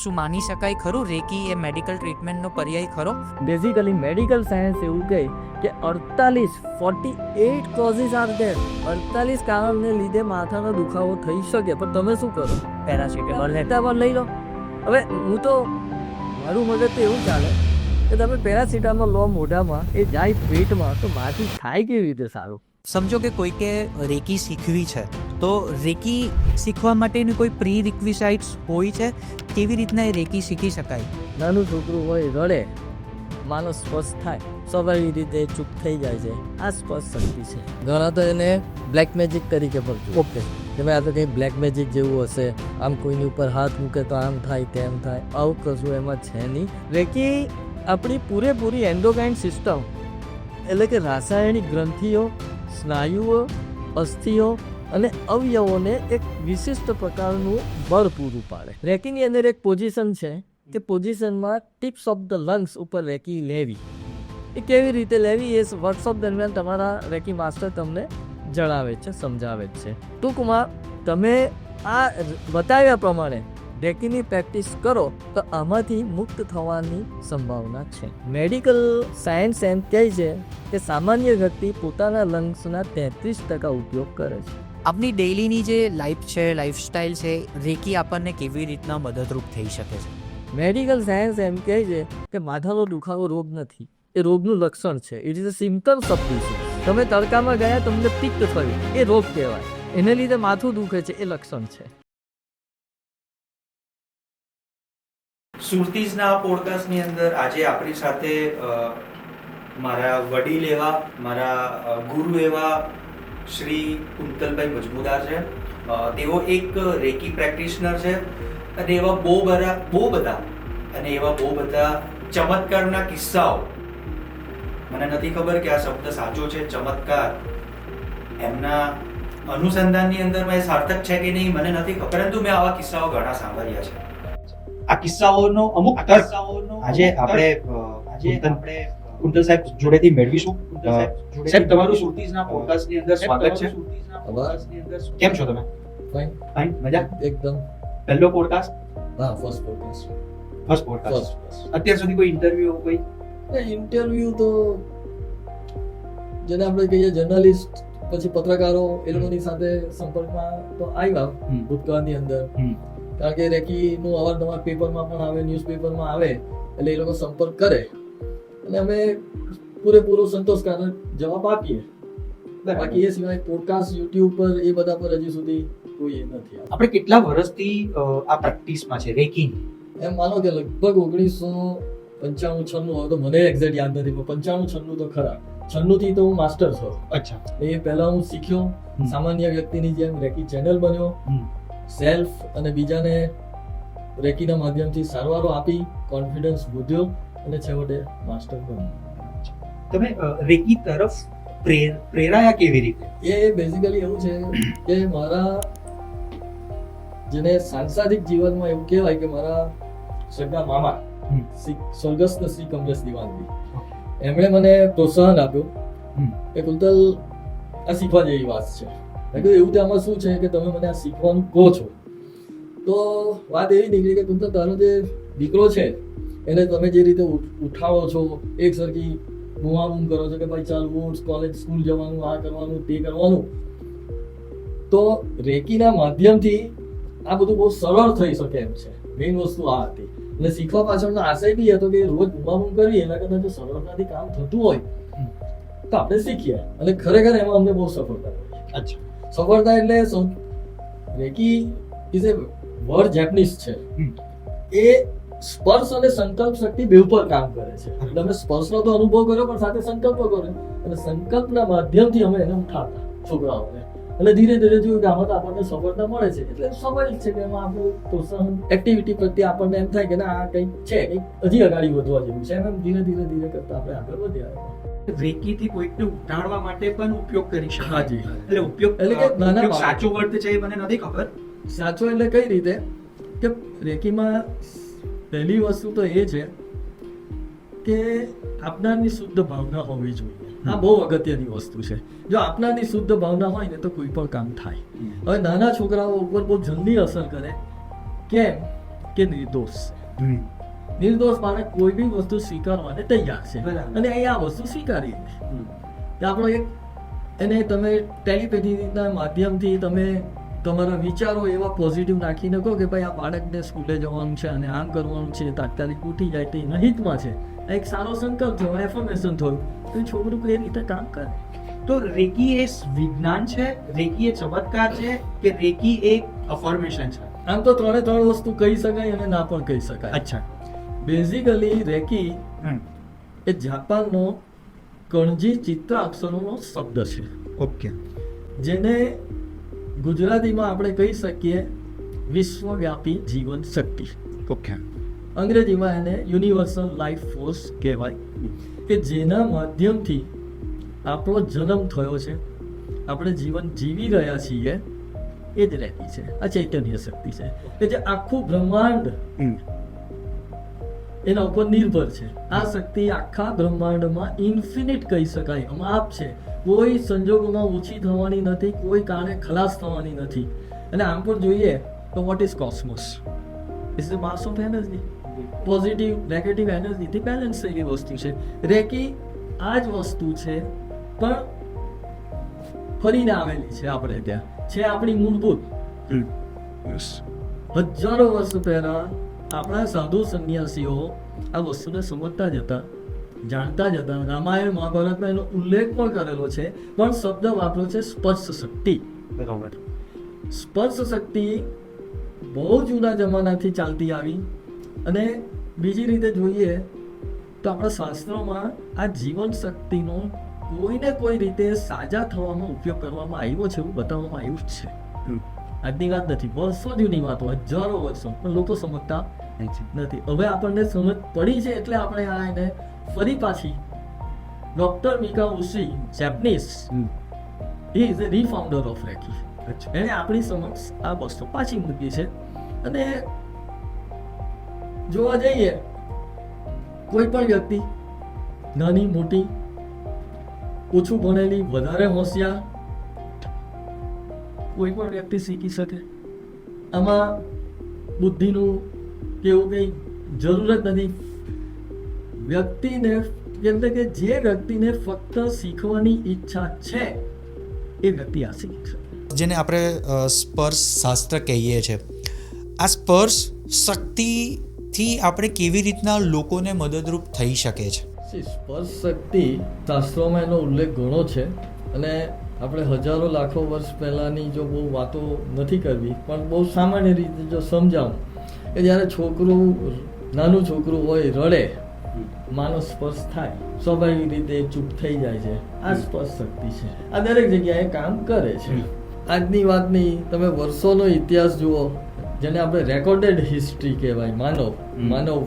શું માની શકાય ખરું રેકી એ મેડિકલ ટ્રીટમેન્ટનો પર્યાય ખરો? બેઝિકલી મેડિકલ સાયન્સ એવું કહે કે 48 કોઝિસ આર ધેર. 48 કારણને લીધે માથાનો દુખાવો થઈ શકે, પણ તમે શું કરો? પેરાસિટામોલ લઈ લો. હવે હું તો મારું મગજ તો એવું ચાલે કે તમે પેરાસિટામોલ લો મોઢામાં, એ જાય પેટમાં, તો માથું થાય કેવી રીતે સારું? સમજો કે કોઈકે રેકી શીખવી છે, તો રેકી શીખવા માટેની કોઈ પ્રી રિક્વિઝાઇટ્સ હોય છે? કેવી રીતના એ રેકી શીખી શકાય? નાનું છોકરું હોય, રડે, માનો સ્પર્શ થાય, સ્વાભાવિક રીતે ચૂપ થઈ જાય છે. આ સ્પર્શ શક્તિ છે. ઘણા તો એને બ્લેક મેજિક તરીકે પણ ઓકે કે ભાઈ આ તો કંઈ બ્લેક મેજિક જેવું હશે, આમ કોઈની ઉપર હાથ મૂકે તો આમ થાય તેમ થાય. આવું કશું એમાં છે નહીં. રેકી આપણી પૂરેપૂરી એન્ડોક્રાઇન સિસ્ટમ, એટલે કે રાસાયણિક ગ્રંથિઓ, સ્નાયુઓ, અસ્થિઓ અને અવયવોને એક વિશિષ્ટ પ્રકારનું બળ પૂરું પાડે. રેકીની અંદર એક પોઝિશન છે કે પોઝિશનમાં ટિપ્સ ઓફ ધ લંગ્સ ઉપર રેકી લેવી. એ કેવી રીતે લેવી એ વર્કશોપ દરમિયાન તમારા રેકી માસ્ટર તમને જણાવે છે, સમજાવે છે. ટૂંકમાં તમે આ બતાવ્યા પ્રમાણે રેકીની પ્રેક્ટિસ કરો તો આમાંથી મુક્ત થવાની સંભાવના છે. મેડિકલ સાયન્સ એમ કહે છે કે સામાન્ય વ્યક્તિ પોતાના લંગ્સના 33% ઉપયોગ કરે છે. આપની ડેઈલીની જે લાઈફ છે, લાઈફસ્ટાઈલ છે, રેકી આપણને કેવી રીતના મદદરૂપ થઈ શકે છે? મેડિકલ સાયન્સ એમ કહે છે કે માથાનો દુખાવો રોગ નથી, એ રોગનું લક્ષણ છે. It is a symptoms of disease. તમે તડકામાં ગયા, તમને પિત્ત થયું, એ રોગ કહેવાય. એને લીધે માથું દુખે છે, એ લક્ષણ છે. સુરતીઝના પોડકાસ્ટની અંદર આજે આપણી સાથે મારા વડીલ એવા, મારા ગુરુ એવા શ્રી કુંતલભાઈ મજમુદાર છે. તેઓ એક રેકી પ્રેક્ટિશનર છે અને એવા બહુ બધા ચમત્કારના કિસ્સાઓ, મને નથી ખબર કે આ શબ્દ સાચો છે ચમત્કાર, એમના અનુસંધાનની અંદર મેં સાર્થક છે કે નહીં મને નથી ખબર, પરંતુ મેં આવા કિસ્સાઓ ઘણા સાંભળ્યા છે. આ કિસ્સાઓનો અમુક તર્ક આજે આપણે કુંતલ સાહેબ જોડેથી મેળવીશું. સાહેબ તમારું સુરતીઝના પોડકાસ્ટની અંદર સ્વાગત છે. કેમ છો તમે? ફાઇન, મજા? એકદમ. પહેલો પોડકાસ્ટ? હા, ફર્સ્ટ પોડકાસ્ટ. અત્યાર સુધી કોઈ ઇન્ટરવ્યુ કોઈ ઇન્ટરવ્યુ તો જેને આપણે કહીએ જર્નલિસ્ટ, પછી પત્રકારો, એ લોકોની સાથે સંપર્કમાં તો આવ્યા ભૂતકાળની અંદર. કારણ કે રેકીનું અવારનવાર પેપરમાં પણ આવે, ન્યૂઝપેપરમાં આવે, એટલે એ લોકો સંપર્ક કરે અને અમે પૂરેપૂરો સંતોષકારક જવાબ આપીએ. બાકી એ સિવાય પોડકાસ્ટ યુટ્યુબ પર એ બધા પર હજી સુધી કોઈ એ નથી. આપણે કેટલા વર્ષથી આ પ્રેક્ટિસમાં છે રેકીની? એમ માનો કે લગભગ 1995-96 હોય તો મને એક્ઝેક્ટ યાદ નથી, પણ 95-96 તો ખરા. 96 થી તો હું માસ્ટર છું. અચ્છા. એ પહેલા હું શીખ્યો, સામાન્ય વ્યક્તિની જેમ રેકી ચેનલ બન્યો, સેલ્ફ અને બીજાને રેકીના માધ્યમથી સારવારો આપી, કોન્ફિડન્સ વધ્યો અને છેવટે માસ્ટર બન્યો. તમે રેકી તરફ પ્રેરાયા કેવી રીતે? એ બેઝિકલી એવું છે કે મારા જેને સાંસારિક જીવનમાં એવું કહેવાય કે મારા સગા મામા સ્વર્ગસ્થ શ્રી કમલેશ દિવાનજી, એમણે મને પ્રોત્સાહન આપ્યું કે કુંતલ આ શીખવા જેવી વાત છે. મેં કીધું એવું તો આમાં શું છે કે તમે મને આ શીખવાનું કહો છો? તો વાત એવી નીકળી કે કુંતલ તારો જે દીકરો છે એને તમે જે રીતે ઉઠાવો છો, એક સરખી બૂમાબૂમ કરો છો કે ભાઈ ચાલ ઉઠ, કોલેજ સ્કૂલ જવાનું, આ કરવાનું, તે કરવાનું, તો રેકીના માધ્યમથી આ બધું બહુ સરળ થઈ શકે એમ છે. મેઇન વસ્તુ આ હતી. અને શીખવા પાછળનો આશય બી હતો કે રોજ બૂમાબૂમ કરીએ એના કરતાં જો સરળતાથી કામ થતું હોય તો આપણે શીખીએ. અને ખરેખર એમાં અમને બહુ સફળતા મળી. અચ્છા. સફળતા એટલે recce is A word Japanese છે. એ સ્પર્શ અને સંકલ્પ શક્તિ બે ઉપર કામ કરે છે. એટલે અમે સ્પર્શનો તો અનુભવ કર્યો, પણ સાથે સંકલ્પ કર્યો અને સંકલ્પના માધ્યમથી અમે એને ઉઠાવતા છોકરાઓને. એટલે ધીરે ધીરે જોયું કે આમાં તો આપણને સફળતા મળે છે. એટલે સ્વાભાવિક છે કે એમાં આપણું પ્રોત્સાહન એક્ટિવિટી પ્રત્યે આપણને એમ થાય કે ના આ કંઈક છે, કંઈક હજી આગળ વધવા જેવું છે. એમ ધીરે ધીરે કરતા આપણે આગળ વધ્યા. રેકીથી કોઈકને ઉઠાડવા માટે પણ ઉપયોગ કરી શકાય. હાજી. એટલે ઉપયોગ એટલે કે નાના સાચો વર્ત છે એ મને નથી ખબર. સાચો એટલે કઈ રીતે કે રેકીમાં પહેલી વસ્તુ તો એ છે કે આપનારની શુદ્ધ ભાવના હોવી જોઈએ. આ બહુ અગત્યની વસ્તુ છે. જો આપનારની શુદ્ધ ભાવના હોય ને તો કોઈ પણ કામ થાય. હવે નાના છોકરાઓ ઉપર બહુ જલ્દી અસર કરે. કેમ કે નિર્દોષ છે. નિર્દોષ માને કોઈ બી વસ્તુ સ્વીકારવાને તૈયાર છે બરાબર. અને અહીં આ વસ્તુ સ્વીકારી છે. કે આપણો એક એને તમે ટેલિપેથીના માધ્યમથી તમે તમારા વિચારો એવા પોઝિટિવ નાખીને કહો કે ભાઈ આ બાળકને સ્કૂલે જવાનું છે અને આમ કરવાનું છે, તાત્કાલિક ઉઠી જાય તે એના હિતમાં છે. આ એક સારો સંકલ્પ થયો, એફર્મેશન થયું, તો એ છોકરું એ રીતે કામ કરે. તો રેકી એ વિજ્ઞાન છે, રેકી એ ચમત્કાર છે કે રેકી એક અફર્મેશન છે? આમ તો ત્રણે ત્રણ વસ્તુ કહી શકાય અને ના પણ કહી શકાય. અચ્છા. બેઝિકલી રેકી એ જાપાનનો કણજી ચિત્ર અક્ષરોનો શબ્દ છે, ઓકે. જેને ગુજરાતીમાં આપણે કહી શકીએ વિશ્વવ્યાપી જીવન શક્તિ. ઓકે. અંગ્રેજીમાં એને યુનિવર્સલ લાઈફ ફોર્સ કહેવાય, કે જેના માધ્યમથી આપણો જન્મ થયો છે, આપણે જીવન જીવી રહ્યા છીએ, એ જ રહેતી છે. આ ચૈતન્ય શક્તિ છે કે જે આખું બ્રહ્માંડ એના ઉપર નિર્ભર છે. આ શક્તિ આખા બ્રહ્માંડમાં ઇન્ફિનિટ કહી શકાય, અમાપ છે. કોઈ સંજોગોમાં ઓછી થવાની નથી, કોઈ કારણે ખલાસ થવાની નથી. અને આમ પણ જોઈએ તો what is cosmos? Is the mass of energy. Positive negative એનર્જીથી બેલેન્સ થયેલી વસ્તુ છે. રેકી આ જ વસ્તુ છે, પણ ફરીને આવેલી છે આપણે ત્યાં. છે આપણી મૂળભૂત. હજારો વર્ષ પહેલા આપણા સાધુ સંન્યાસીઓ આ વસ્તુને સમજતા જ હતા, જાણતા જ હતા. રામાયણ મહાભારતમાં એનો ઉલ્લેખ પણ કરેલો છે, પણ શબ્દ વાપર્યો છે સ્પર્શ શક્તિ. બરાબર. સ્પર્શ શક્તિ બહુ જૂના જમાનાથી ચાલતી આવી. અને બીજી રીતે જોઈએ તો આપણા શાસ્ત્રોમાં આ જીવન શક્તિનો કોઈને કોઈ રીતે સાજા થવામાં ઉપયોગ કરવામાં આવ્યો છે, એવું બતાવવામાં આવ્યું જ છે. આજની વાત નથી, વર્ષો જૂની વાતો, હજારો વર્ષો, પણ લોકો સમજતા નથી. હવે આપણને સમજ પડી છે એટલે આપણે આ એને ફરી પાછી doctor Mikao Usui, Japanese, he is a refounder of reiki. એણે આપણી સમક્ષ આ વસ્તુ પાછી મૂકી છે. અને જોવા જઈએ કોઈ પણ વ્યક્તિ, નાની મોટી, ઓછું ભણેલી, વધારે હોશિયાર, કોઈ પણ વ્યક્તિ શીખી શકે. આમાં બુદ્ધિનું કે એવું કંઈ જરૂરત નથી. વ્યક્તિને એટલે કે જે વ્યક્તિને ફક્ત શીખવાની ઈચ્છા છે એ વ્યક્તિ આ શીખી શકે. જેને આપણે સ્પર્શ શાસ્ત્ર કહીએ છીએ, આ સ્પર્શ શક્તિથી આપણે કેવી રીતના લોકોને મદદરૂપ થઈ શકે છે? સ્પર્શ શક્તિ શાસ્ત્રોમાં એનો ઉલ્લેખ ઘણો છે, અને આપણે હજારો લાખો વર્ષ પહેલાંની જો બહુ વાતો નથી કરવી, પણ બહુ સામાન્ય રીતે જો સમજાવું કે જ્યારે નાનું છોકરું હોય, રડે, માનો સ્પર્શ થાય, સ્વાભાવિક રીતે ચૂપ થઈ જાય છે. આ સ્પર્શ શક્તિ છે. આ દરેક જગ્યાએ કામ કરે છે. આજની વાતની તમે વર્ષોનો ઇતિહાસ જુઓ, જેને આપણે રેકોર્ડેડ હિસ્ટ્રી કહેવાય, માનવ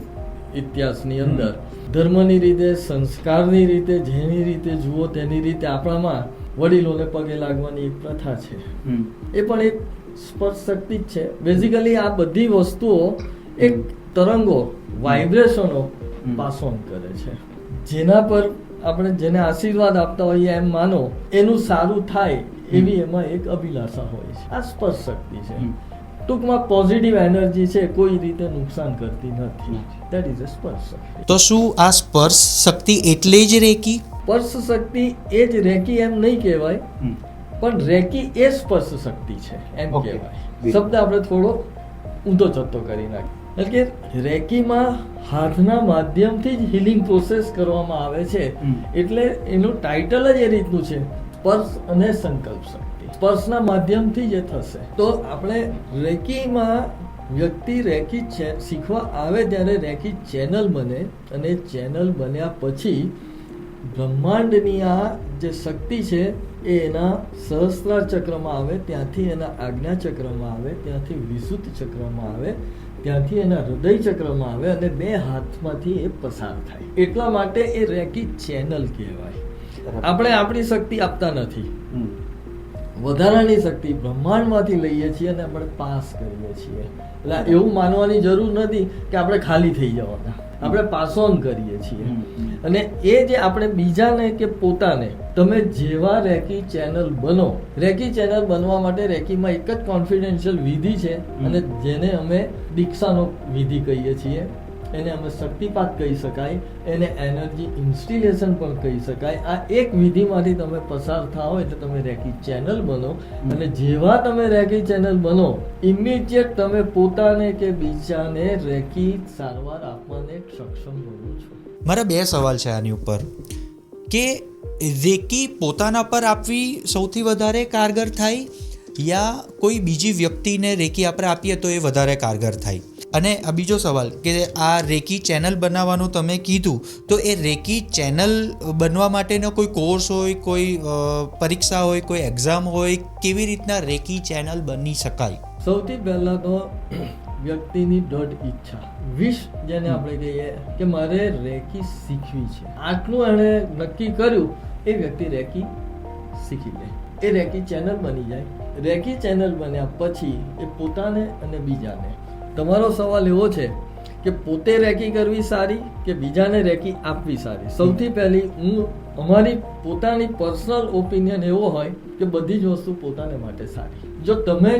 ઇતિહાસની અંદર ધર્મની રીતે, સંસ્કારની રીતે, જેની રીતે જુઓ તેની રીતે આપણામાં વડીલોને પગે લાગવાની એક પ્રથા છે. એ પણ એક સ્પર્શ શક્તિ જ છે. બેઝિકલી આ બધી વસ્તુઓ એક તરંગો, વાઇબ્રેશનો પાસ ઓન કરે છે, જેના પર આપણે જેને આશીર્વાદ આપતા હોઈએ એમ માનો એનું સારું થાય એવી એમાં એક અભિલાષા હોય છે. આ સ્પર્શ શક્તિ છે. ટૂંકમાં પોઝિટિવ એનર્જી છે, કોઈ રીતે નુકસાન કરતી નથી. દેટ ઇઝ અ સ્પર્શ શક્તિ. તો શું આ સ્પર્શ શક્તિ એટલે જ રેકી? સ્પર્શ શક્તિ એ જ રેકી એમ નહીં કહેવાય, પણ રેકી એ સ્પર્શ શક્તિ છે એમ કહેવાય. શબ્દ આપણે થોડો ઊંધો જતો કરી નાખીએ. એટલે કે રેકીમાં હાથના માધ્યમથી જ હિલિંગ પ્રોસેસ કરવામાં આવે છે, એટલે એનું ટાઇટલ જ એ રીતનું છે, સ્પર્શ અને સંકલ્પ શક્તિ. સ્પર્શના માધ્યમથી જ થશે. તો આપણે રેકીમાં વ્યક્તિ રેકી શીખવા આવે ત્યારે રેકી ચેનલ બને, અને ચેનલ બન્યા પછી બ્રહ્માંડની આ જે શક્તિ છે એ એના સહસ્ત્રાર ચક્રમાં આવે, ત્યાંથી એના આજ્ઞા ચક્રમાં આવે, ત્યાંથી વિશુદ્ધ ચક્રમાં આવે, ત્યાંથી એના હૃદય ચક્રમાં આવે, અને બે હાથમાંથી એ પસાર થાય. એટલા માટે એ રેકી ચેનલ કહેવાય. આપણે આપણી શક્તિ આપતા નથી, વધારાની શક્તિ બ્રહ્માંડમાંથી લઈએ છીએ અને આપણે પાસ કરીએ છીએ. એટલે એવું માનવાની જરૂર નથી કે આપણે ખાલી થઈ જવાના. આપણે પાસ ઓન કરીએ છીએ. અને એ જે આપણે બીજાને કે પોતાને, તમે જેવા રેકી ચેનલ બનો, રેકી ચેનલ બનવા માટે રેકીમાં એક જ કોન્ફિડેન્શિયલ વિધિ છે, અને જેને અમે દીક્ષાનો વિધિ કહીએ છીએ, એને અમે શક્તિપાત કહી શકાય, એને એનર્જી ઇન્સ્ટિલેશન પણ કહી શકાય. આ એક વિધિમાંથી તમે પસાર થાઓ એટલે તમે રેકી ચેનલ બનો, અને જેવા તમે રેકી ચેનલ બનો, ઇમિડિયેટ તમે પોતાને કે બીજાને રેકી સારવાર આપવાને સક્ષમ બનો છો. મારા 2 સવાલ છે આની ઉપર કે રેકી પોતાના પર આપવી સૌથી વધારે કારગર થાય, યા કોઈ બીજી વ્યક્તિને રેકી આપણે આપીએ તો એ વધારે કારગર થાય? અને આ બીજો સવાલ કે આ રેકી ચેનલ બનાવવાનું તમે કીધું, તો એ રેકી ચેનલ બનવા માટેનો કોઈ કોર્સ હોય, કોઈ પરીક્ષા હોય, કોઈ એક્ઝામ હોય? કેવી રીતના રેકી ચેનલ બની શકાય? સૌથી પહેલા તો વ્યક્તિની દૃઢ ઈચ્છા, વિશ જેને આપણે કહીએ કે મારે રેકી શીખવી છે, આટલું એણે નક્કી કર્યું, એ વ્યક્તિ રેકી શીખી લે, એ રેકી ચેનલ બની જાય. રેકી ચેનલ બન્યા પછી એ પોતાને અને બીજાને, તમારો સવાલ એવો છે કે પોતે રેકી કરવી સારી કે બીજાને રેકી આપવી સારી? સૌથી પહેલી અમારી પોતાની પર્સનલ ઓપિનિયન એવો હોય કે બધી જ વસ્તુ પોતાને માટે સારી. જો તમે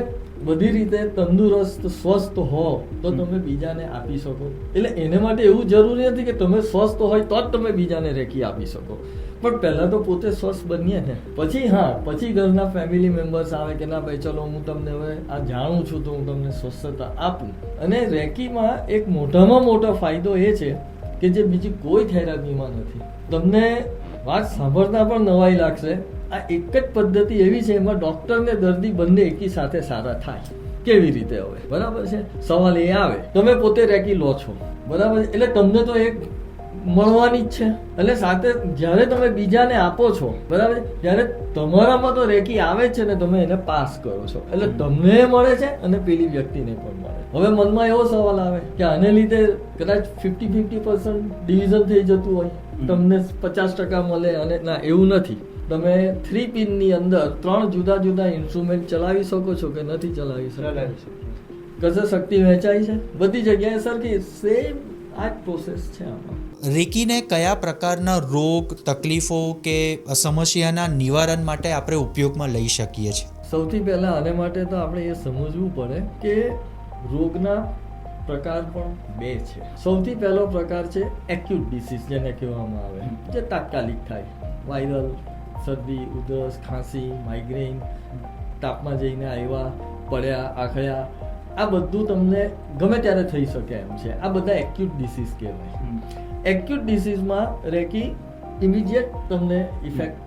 બધી રીતે તંદુરસ્ત સ્વસ્થ હો તો તમે બીજાને આપી શકો. એટલે એને માટે એવું જરૂરી નથી કે તમે સ્વસ્થ હોય તો જ તમે બીજાને રેકી આપી શકો, પણ પહેલા તો પોતે સ્વસ્થ બનીએ ને, પછી ઘરના ફેમિલી મેમ્બર્સ આવે કે ના ભાઈ ચલો હું તમને હવે આ જાણું છું તો હું તમને સ્વસ્થતા આપું. અને રેકીમાં એક મોટામાં મોટો ફાયદો એ છે કે જે બીજી કોઈ થેરાપીમાં નથી. તમને વાત સાંભળતા પણ નવાઈ લાગશે, આ એક જ પદ્ધતિ એવી છે એમાં ડોક્ટર ને દર્દી બંને એકી સાથે સારા થાય. કેવી રીતે હવે? બરાબર છે, સવાલ એ આવે, તમે પોતે રેકી લો છો, બરાબર છે, એટલે તમને તો એક મળવાની જ છે, એટલે સાથે જ્યારે તમે બીજાને આપો છો, બરાબર, ત્યારે તમારામાં તો રેકી આવે છે ને તમે એને પાસ કરો છો, એટલે તમને મળે છે અને પેલી વ્યક્તિને પણ મળે. હવે મનમાં એવો સવાલ આવે કે આને લીધે કદાચ 50-50% ડિવિઝન થઈ જતું હોય, તમને 50% મળે, અને ના, એવું નથી. તમે 3 પિનની અંદર 3 જુદા જુદા ઇન્સ્ટ્રુમેન્ટ ચલાવી શકો છો કે નથી ચલાવી શકો? કશે શક્તિ વહેંચાઈ છે? બધી જગ્યાએ સરખી સેમ આ જ પ્રોસેસ છે આમાં. રેકીને કયા પ્રકારના રોગ, તકલીફો કે સમસ્યાના નિવારણ માટે આપણે ઉપયોગમાં લઈ શકીએ છીએ? સૌથી પહેલા આને માટે તો આપણે એ સમજવું પડે કે રોગના પ્રકાર પણ 2 છે. સૌથી પહેલો પ્રકાર છે એક્યુટ ડિસીઝ, જેને કહેવામાં આવે, જે તાત્કાલિક થાય. વાયરલ, શરદી, ઉધરસ, ખાંસી, માઇગ્રેન, તાપમાં જઈને આવ્યા, પડ્યા, આખડ્યા, આ બધું તમને ગમે ત્યારે થઈ શકે એમ છે. આ બધા એક્યુટ ડિસીઝ કહેવાય. એક્યુટ ડિસીઝમાં રેકી ઇમિડિયેટ તમને ઇફેક્ટ,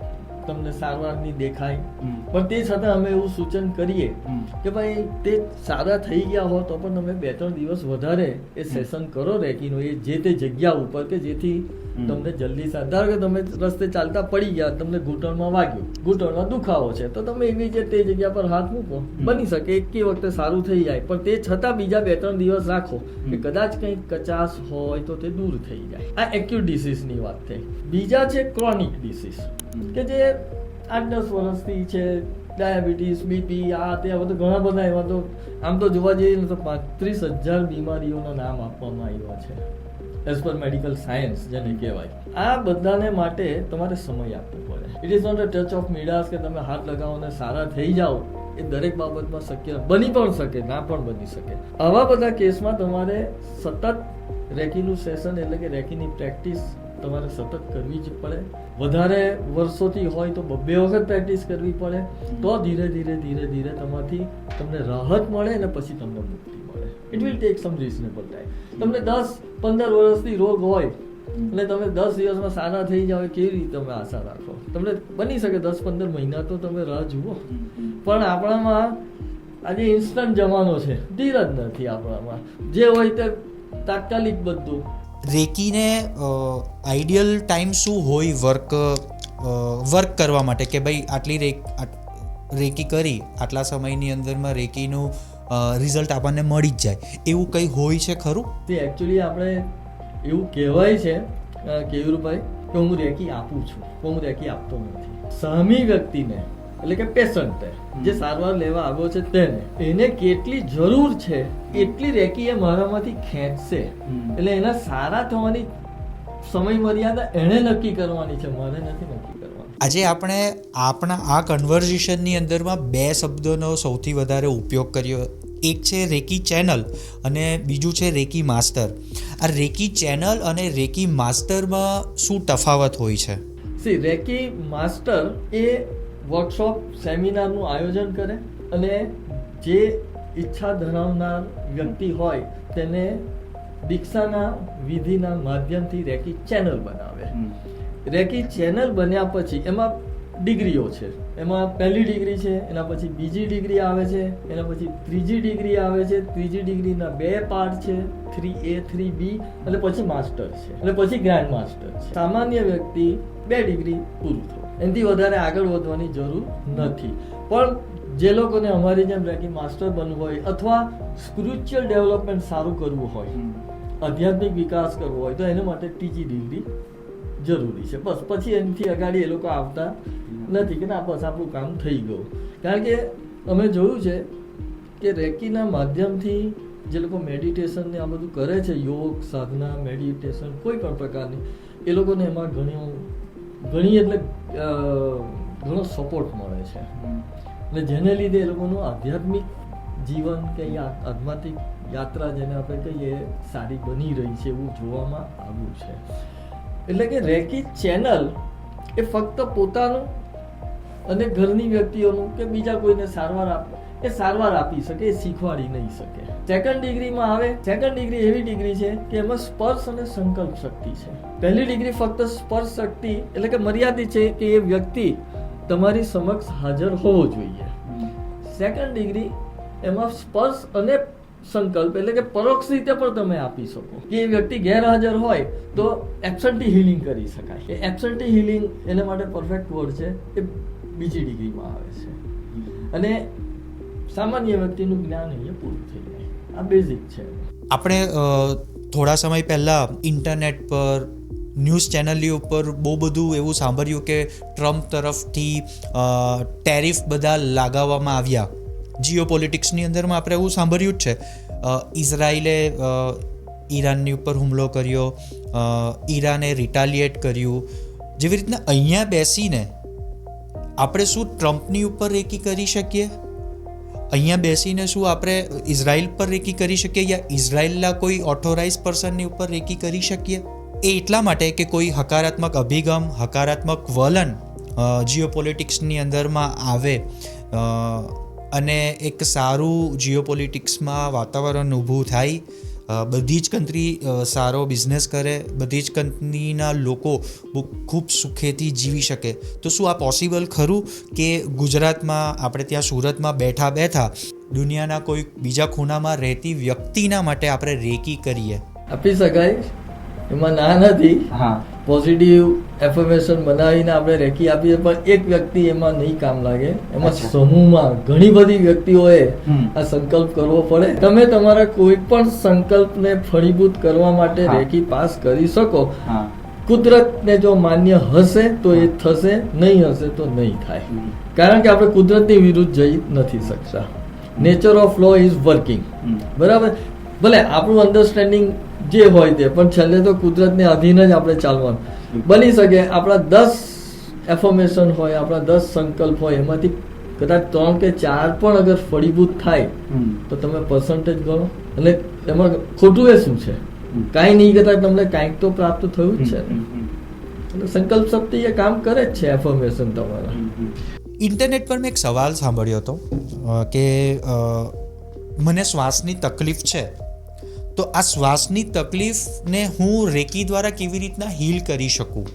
તમને સારવારની દેખાય, પણ તે છતાં અમે એવું સૂચન કરીએ કે ભાઈ તે સારા થઈ ગયા હો તો પણ તમે 2-3 દિવસ વધારે એ સેશન કરો રેકીનું, એ જે તે જગ્યા ઉપર કે જેથી તમને જલ્દી ધારો કે તમે રસ્તે ચાલતા પડી ગયા, તમને ઘૂંટણમાં વાગ્યું, ઘૂંટણમાં દુખાવો છે, તો તમે ઇમિડિયેટ તે જગ્યા પર હાથ મૂકો, બની શકે એકી વખતે સારું થઈ જાય, પણ તે છતાં બીજા 2-3 દિવસ રાખો કે કદાચ કંઈક કચાશ હોય તો તે દૂર થઈ જાય. આ એક્યુટ ડિસીઝની વાત થઈ. બીજા છે ક્રોનિક ડિસીઝ, કે જે 8-10 વર્ષથી છે, ડાયાબિટીસ, બીપી, આ તે બધું ઘણા બધા એવા, તો આમ તો જોવા જઈએ તો 35,000 બીમારીઓના નામ આપવામાં આવ્યા છે એઝ પર મેડિકલ સાયન્સ, જેને કહેવાય. આ બધાને માટે તમારે સમય આપવો પડે. It is not a touch of Midas કે તમે હાથ લગાવો અને સારા થઈ જાઓ. એ દરેક બાબતમાં શક્ય બની પણ શકે, ના પણ બની શકે. આવા બધા કેસમાં તમારે સતત રેકીનું સેશન એટલે કે રેકીની પ્રેક્ટિસ તમારે સતત કરવી જ પડે. વધારે વર્ષોથી હોય તો 2 વખત પ્રેક્ટિસ કરવી પડે, તો ધીરે ધીરે તમારથી તમને રાહત મળે અને પછી તમને મુક્તિ મળે. It will take sum reasonable time. તમને 10-15 વર્ષથી રોગ હોય એટલે તમે 10 દિવસમાં સારા થઈ જાવ, કેવી રીતે તમે આશા રાખો? તમને બની શકે 10-15 મહિના તો તમે રાહ જુઓ, પણ આપણામાં આજે ઇન્સ્ટન્ટ જમાનો છે, ધીરજ નથી આપણામાં, જે હોય તે તાત્કાલિક બધું. રેકીને આઈડિયલ ટાઈમ શું હોય વર્ક કરવા માટે, કે ભાઈ આટલી રેકી કરી આટલા સમયની અંદરમાં રેકીનું રિઝલ્ટ આપણને મળી જ જાય, એવું કંઈ હોય છે ખરું? તે એકચ્યુઅલી આપણે એવું કહેવાય છે કેયુરભાઈ કે હું રેકી આપું છું, પણ હું રેકી આપતો નથી. સામી વ્યક્તિને એટલે કે પેશન્ટ જે સારવાર લેવા આવ્યો છે એને કેટલી જરૂર છે એટલી રેકી એ મારામાંથી ખેંચશે. એટલે એના સારા થવાની સમય મર્યાદા એણે નક્કી કરવાની છે, મારે નથી નક્કી કરવાની. આજે આપણે આપણા આ કન્વર્ઝેશનની અંદરમાં બે શબ્દોનો સૌથી વધારે ઉપયોગ કર્યો. એક છે રેકી ચેનલ અને બીજું છે રેકી માસ્ટર. આ રેકી ચેનલ અને રેકી માસ્ટરમાં શું તફાવત હોય છે? રેકી માસ્ટર એ વર્કશોપ સેમિનારનું આયોજન કરે અને જે ઈચ્છા ધરાવનાર વ્યક્તિ હોય તેને દીક્ષાના વિધિના માધ્યમથી રેકી ચેનલ બનાવે. રેકી ચેનલ બન્યા પછી એમાં ડિગ્રીઓ છે. એમાં પહેલી ડિગ્રી છે, એના પછી બીજી ડિગ્રી આવે છે, એના પછી ત્રીજી ડિગ્રી આવે છે. ત્રીજી ડિગ્રીના 2 પાર્ટ છે, 3A 3B અને પછી માસ્ટર છે અને પછી ગ્રાન્ડ માસ્ટર છે. સામાન્ય વ્યક્તિ 2 ડિગ્રી પૂરું થયું, એનાથી વધારે આગળ વધવાની જરૂર નથી. પણ જે લોકોને અમારી જેમ રેકી માસ્ટર બનવું હોય અથવા સ્પિરિચ્યુઅલ ડેવલપમેન્ટ સારું કરવું હોય, આધ્યાત્મિક વિકાસ કરવો હોય તો એના માટે ત્રીજી ડિગ્રી જરૂરી છે. બસ પછી એનાથી આગળ એ લોકો આવતા નથી કે ના બસ આપણું કામ થઈ ગયું. કારણ કે અમે જોયું છે કે રેકીના માધ્યમથી જે લોકો મેડિટેશન ને આ બધું કરે છે, યોગ સાધના મેડિટેશન કોઈ પણ પ્રકારની, એ લોકોને એમાં ઘણી એટલે ઘણો સપોર્ટ મળે છે અને જેને લીધે એ લોકોનું આધ્યાત્મિક જીવન કે આધ્યાત્મિક યાત્રા જેને આપણે કહીએ સારી બની રહી છે એવું જોવામાં આવ્યું છે. એટલે કે રેકી ચેનલ એ ફક્ત પોતાનું અને ઘરની વ્યક્તિઓનું કે બીજા કોઈને સારવાર આપી શકે, એ શીખવાડી નહીં શકે. સેકન્ડ ડિગ્રીમાં આવે. સેકન્ડ ડિગ્રી એવી ડિગ્રી છે કે એમાં સ્પર્શ અને સંકલ્પ શક્તિ છે. પહેલી ડિગ્રી ફક્ત સ્પર્શ શક્તિ એટલે કે મર્યાદિત છે કે એ વ્યક્તિ તમારી સમક્ષ હાજર હોવો જોઈએ. સેકન્ડ ડિગ્રી એમાં સ્પર્શ અને સંકલ્પ એટલે કે પરોક્ષ રીતે પણ તમે આપી શકો કે એ વ્યક્તિ ગેરહાજર હોય તો એબ્સન્ટી હિલિંગ કરી શકાય. એ એબ્સન્ટી હિલિંગ એના માટે પરફેક્ટ વર્ડ છે, એ બીજી ડિગ્રીમાં આવે છે. અને સામાન્ય વ્યક્તિનું જ્ઞાન અહીંયા પૂરું થઈ જાય. આ બેઝિક છે. આપણે થોડા સમય પહેલાં ઇન્ટરનેટ પર ન્યૂઝ ચેનલની ઉપર બહુ બધું એવું સાંભળ્યું કે ટ્રમ્પ તરફથી ટેરિફ બધા લગાવવામાં આવ્યા. જીઓ પોલિટિક્સની અંદરમાં આપણે એવું સાંભળ્યું જ છે. ઇઝરાયલે ઈરાનની ઉપર હુમલો કર્યો, ઈરાને રિટાલિએટ કર્યું. જેવી રીતના અહીંયા બેસીને આપણે શું ટ્રમ્પની ઉપર રેકી કરી શકીએ? અહીંયા બેસીને શું આપણે ઇઝરાયલ પર રેકી કરી શકીએ યા ઇઝરાયલના કોઈ ઓથોરાઇઝ પર્સનની ઉપર રેકી કરી શકીએ? એ એટલા માટે કે કોઈ હકારાત્મક અભિગમ, હકારાત્મક વલણ જીઓપોલિટિક્સની અંદરમાં આવે અને એક સારું જીઓપોલિટિક્સમાં વાતાવરણ ઊભું થાય, બધી જ કન્ટ્રી સારો બિઝનેસ કરે, બધી જ કંપનીના લોકો ખૂબ સુખેથી જીવી શકે. તો શું આ પોસિબલ ખરું કે ગુજરાતમાં આપણે ત્યાં સુરતમાં બેઠા બેઠા દુનિયાના કોઈ બીજા ખૂણામાં રહેતી વ્યક્તિના માટે આપણે રેકી કરીએ? આપી શકાય, એમાં ના નથી. પોઝિટિવ એફર્મેશન બનાવીને આપણે રેકી આપીએ પણ એક વ્યક્તિ એમાં નહીં કામ લાગે. એમાં સમૂહમાં ઘણી બધી વ્યક્તિઓએ આ સંકલ્પ કરવો પડે. તમે તમારા કોઈ પણ સંકલ્પને ફળીભૂત કરવા માટે રેકી પાસ કરી શકો. કુદરતને જો માન્ય હશે તો એ થશે, નહીં હશે તો નહીં થાય. કારણ કે આપણે કુદરતની વિરુદ્ધ જઈ નથી શકતા. Nature of law is working. બરાબર, ભલે આપણું અન્ડરસ્ટેન્ડિંગ જે હોય તે, પણ છેલ્લે તો કુદરતને અધીન જ આપણે ચાલવાનું. બની શકે આપણા 10 એફર્મેશન હોય, આપણા 10 સંકલ્પ હોય, એમાંથી કદાચ 3 કે 4 પણ અગર ફળીભૂત થાય તો તમે પર્સન્ટેજ ગણો. અને એમાં ખોટું એ શું છે? કાંઈ નહીં કરતા તમને કાંઈક તો પ્રાપ્ત થયું જ છે. સંકલ્પ શક્તિ એ કામ કરે જ છે એફર્મેશન તમારા. ઇન્ટરનેટ પર મેં એક સવાલ સાંભળ્યો હતો કે મને શ્વાસની તકલીફ છે, તો આ શ્વાસની તકલીફને હું રેકી દ્વારા કેવી રીતના હીલ કરી શકું?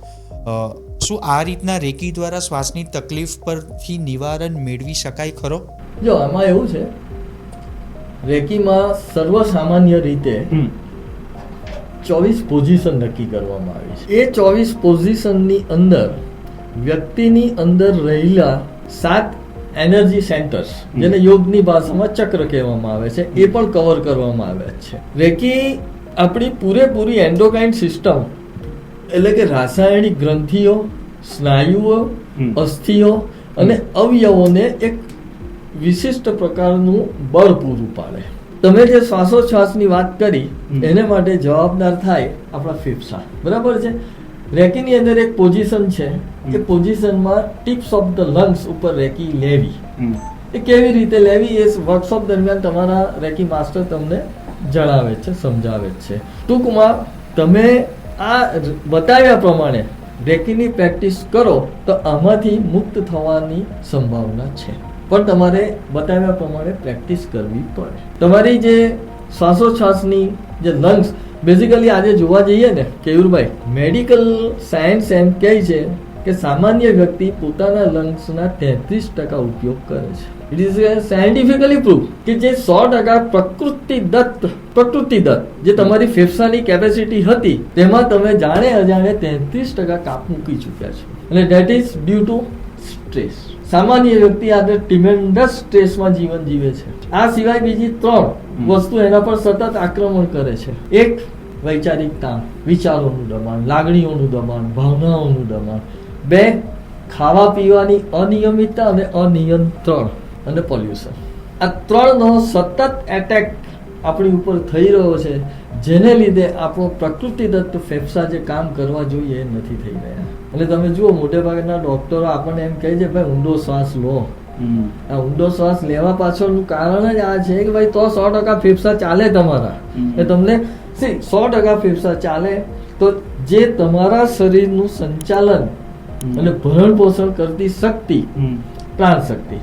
શું આ રીતના રેકી દ્વારા શ્વાસની તકલીફ પરથી નિવારણ મેળવી શકાય ખરો? જો આમાં એવું છે, રેકીમાં સર્વસામાન્ય રીતે 24 પોઝિશન નક્કી કરવામાં આવી છે. એ 24 પોઝિશનની અંદર વ્યક્તિની અંદર રહેલા 7 એનર્જી સેન્ટર્સ, જેને યોગની ભાષામાં ચક્ર કહેવામાં આવે છે, એ પણ કવર કરવામાં આવ્યા છે. રેકી આપણી પૂરેપૂરી એન્ડોક્રાઇન સિસ્ટમ એટલે કે રાસાયણિક ગ્રંથિઓ, સ્નાયુઓ, અસ્થિઓ અને અવયવોને એક વિશિષ્ટ પ્રકારનું બળ પૂરું પાડે. તમે જે શ્વાસોચ્છ્વાસની વાત કરી એને માટે જવાબદાર થાય આપણા ફેફસા, બરાબર છે. રેકીની અંદર એક પોઝિશન છે, એ પોઝિશનમાં ટિપ્સ ઓફ ધ લંગ્સ ઉપર રેકી લેવી. એ કેવી રીતે લેવી એ વર્કશોપ દરમિયાન તમારા રેકી માસ્ટર તમને જણાવે છે, સમજાવે છે. ટૂંકમાં તમે આ બતાવ્યા પ્રમાણે રેકીની પ્રેક્ટિસ કરો તો આમાંથી મુક્ત થવાની સંભાવના છે, પણ તમારે બતાવ્યા પ્રમાણે પ્રેક્ટિસ કરવી પડે. તમારી જે શ્વાસોચ્છ્વાસની જે લંગ્સ, બેઝિકલી આજે જોવા જઈએ ને કેયુરભાઈ, મેડિકલ સાયન્સ એમ કહે છે કે સામાન્ય વ્યક્તિ પોતાના લંગ્સના 33% ઉપયોગ કરે છે. ઇટ ઇઝ સાયન્ટિફિકલી પ્રૂવ કે જે 100% પ્રકૃતિદત્ત જે તમારી ફેફસાની કેપેસિટી હતી તેમાં તમે જાણે અજાણે 33% કાપ મૂકી ચૂક્યા છો, અને that is due to stress. સામાન્ય વ્યક્તિ આજે ટ્રીમેન્ડસ સ્ટ્રેસમાં જીવન જીવે છે. આ સિવાય બીજી 3 વસ્તુ એના પર સતત આક્રમણ કરે છે. એક, વૈચારિક તાણ, વિચારોનું દબાણ, લાગણીઓનું દબાણ, ભાવનાઓનું દબાણ. 2, ખાવા પીવાની અનિયમિતતા અને અનિયંત્રણ અને પોલ્યુશન. આ 3નો સતત એટેક આપણી ઉપર થઈ રહ્યો છે, જેને લીધે આપણો પ્રકૃતિદત્ત ફેફસા જે કામ કરવા જોઈએ એ નથી થઈ રહ્યા. અને તમે જુઓ મોટે ભાગના ડોક્ટરો આપણને એમ કહે છે ભાઈ ઊંડો શ્વાસ લો. આ ઊંડો શ્વાસ લેવા પાછળનું કારણ જ આ છે કે ભાઈ તો 100% ફેફસા ચાલે તમારા. એ તમને 100% ફેફસા ચાલે તો જે તમારા શરીરનું સંચાલન અને ભરણ પોષણ કરતી શક્તિ, પ્રાણ શક્તિ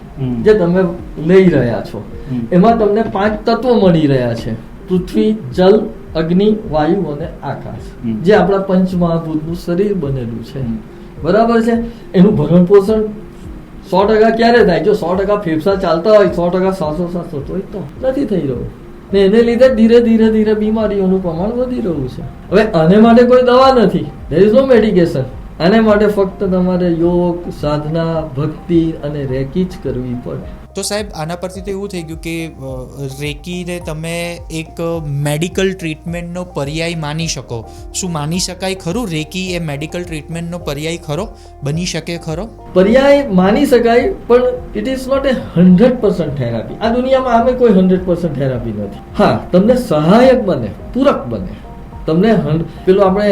જે તમે લઈ રહ્યા છો, એમાં તમને 5 તત્વો મળી રહ્યા છે: પૃથ્વી, જલ, અગ્નિ, વાયુ અને આકાશ, જે આપણા પંચમહાભૂતનું શરીર બનેલું છે, બરાબર છે. એનું ભરણ પોષણ 100% ક્યારે થાય? જો 100% ફેફસા ચાલતા હોય, 100% શ્વાસોશ્વાસ થતો હોય તો નથી થઈ રહ્યું, ને એને લીધે ધીરે ધીરે બીમારીઓનું પ્રમાણ વધી રહ્યું છે. હવે આને માટે કોઈ દવા નથી, ધેર ઇઝ નો મેડિકેશન. આને માટે ફક્ત તમારે યોગ, સાધના, ભક્તિ અને રેકી જ કરવી પડે. તો સાહેબ આના પરથી તો એવું થઈ ગયું કે રેકીને તમે એક મેડિકલ ટ્રીટમેન્ટનો પર્યાય માની શકો. શું માની શકાય ખરું? રેકી એ મેડિકલ ટ્રીટમેન્ટનો પર્યાય ખરો? બની શકે ખરો? પર્યાય માની શકાય, પણ it is not a 100% therapy. આ દુનિયામાં આમે કોઈ 100% થેરાપી નથી. હા, તમને સહાયક બને, પૂરક બને. તમને પેલું આપણે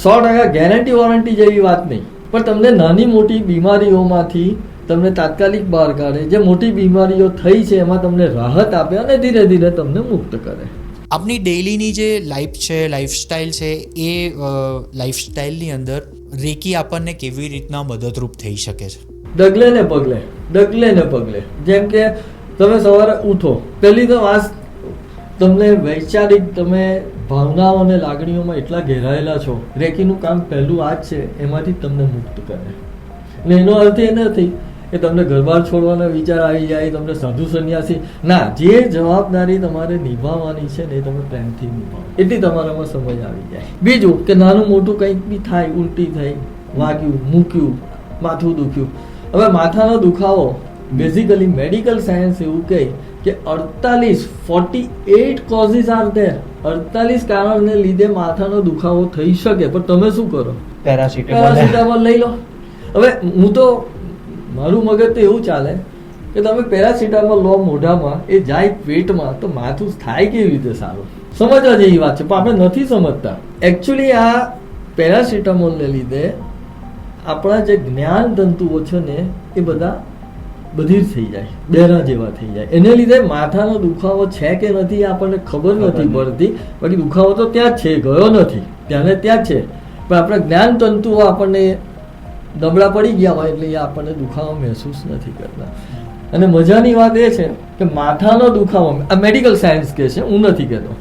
100% ગેરંટી વોરંટી જેવી વાત નહીં, પણ તમને નાની મોટી બીમારીઓમાંથી તમને તાત્કાલિક બહાર કાઢે. જે મોટી બીમારીઓ થઈ છે એમાં તમને રાહત આપે અને ધીરે ધીરે તમને મુક્ત કરે. આપની ડેઈલીની જે લાઈફ છે, લાઈફસ્ટાઈલ છે, એ લાઈફસ્ટાઈલની અંદર રેકી આપણને કેવી રીતના મદદરૂપ થઈ શકે છે? ડગલે ને પગલે. જેમ કે તમે સવારે ઉઠો, પહેલી તો વાત, તમને વૈચારિક, તમે ભાવનાઓ અને લાગણીઓમાં એટલા ઘેરાયેલા છો, રેકીનું કામ પહેલું આ જ છે, એમાંથી તમને મુક્ત કરે. અને એનો અર્થ એ નથી કે તમને ઘરબાર છોડવાનો વિચાર આવી જાય, તમને સાધુ સંન્યાસી ના. જે જવાબદારી તમારે નિભાવવાની છે ને એ તમે પ્રેમથી નિભાવો, એટલી તમારામાં સમજ આવી જાય. બીજું કે નાનું મોટું કંઈક બી થાય, ઉલટી થઈ, વાગ્યું, મૂક્યું, માથું દુખ્યું. હવે માથાનો દુખાવો બેઝિકલી મેડિકલ સાયન્સ એવું કહે કે 48 કોઝિસ આર ધેર. 48 કારણને લીધે માથાનો દુખાવો થઈ શકે, પણ તમે શું કરો? પેરાસિટામોલ લઈ લો. હવે હું તો, મારું મગજ તો એવું ચાલે કે તમે પેરાસિટામોલ લો મોઢામાં, એ જાય પેટમાં, તો માથું થાય કેવી રીતે સારું? સમજવા જેવી વાત છે, પણ આપણે નથી સમજતા. એકચ્યુઅલી આ પેરાસિટામોલને લીધે આપણા જે જ્ઞાન તંતુઓ છે ને એ બધી જ થઈ જાય, બહેરા જેવા થઈ જાય. એને લીધે માથાનો દુખાવો છે કે નથી આપણને ખબર નથી પડતી, બાકી દુખાવો તો ત્યાં જ છે, ગયો નથી, ત્યાં જ છે. પણ આપણા જ્ઞાન તંતુઓ આપણને નબળા પડી ગયા હોય એટલે એ આપણને દુખાવો મહેસૂસ નથી કરતા. અને મજાની વાત એ છે કે માથાનો દુખાવો, આ મેડિકલ સાયન્સ કહે છે, હું નથી કહેતો.